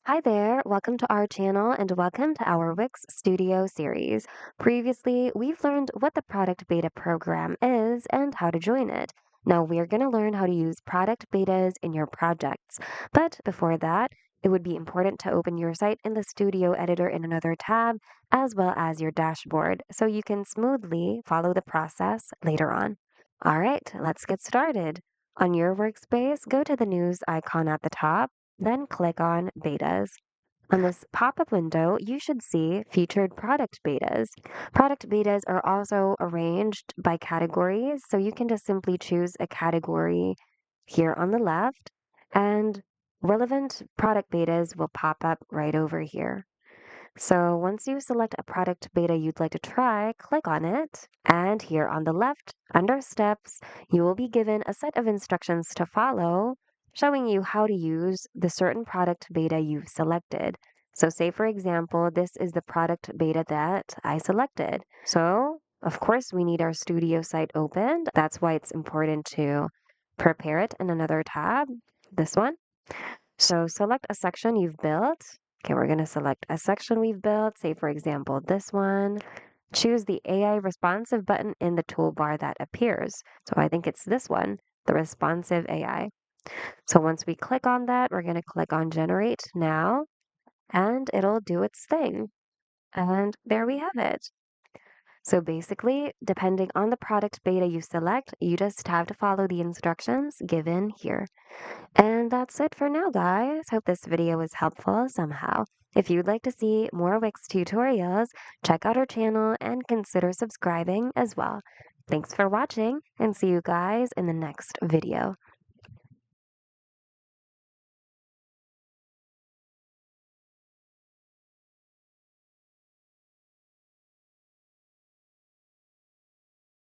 Hi there, welcome to our channel and welcome to our Wix Studio series. Previously, we've learned what the product beta program is and how to join it. Now we're going to learn how to use product betas in your projects. But before that, it would be important to open your site in the Studio Editor in another tab, as well as your dashboard, so you can smoothly follow the process later on. All right, let's get started. On your workspace, go to the news icon at the top, then click on Betas. On this pop-up window, you should see featured product betas. Product betas are also arranged by categories, so you can just simply choose a category here on the left, and relevant product betas will pop up right over here. So once you select a product beta you'd like to try, click on it. And here on the left, under Steps, you will be given a set of instructions to follow, showing you how to use the certain product beta you've selected. So say, for example, this is the product beta that I selected. So, of course, we need our studio site opened. That's why it's important to prepare it in another tab, this one. So select a section you've built. Okay, we're going to select a section we've built, say for example, this one. Choose the AI responsive button in the toolbar that appears. So I think it's this one, the responsive AI. So once we click on that, we're going to click on generate now, and it'll do its thing. And there we have it. So basically, depending on the product beta you select, you just have to follow the instructions given here. And that's it for now, guys. Hope this video was helpful somehow. If you'd like to see more Wix tutorials, check out our channel and consider subscribing as well. Thanks for watching, and see you guys in the next video.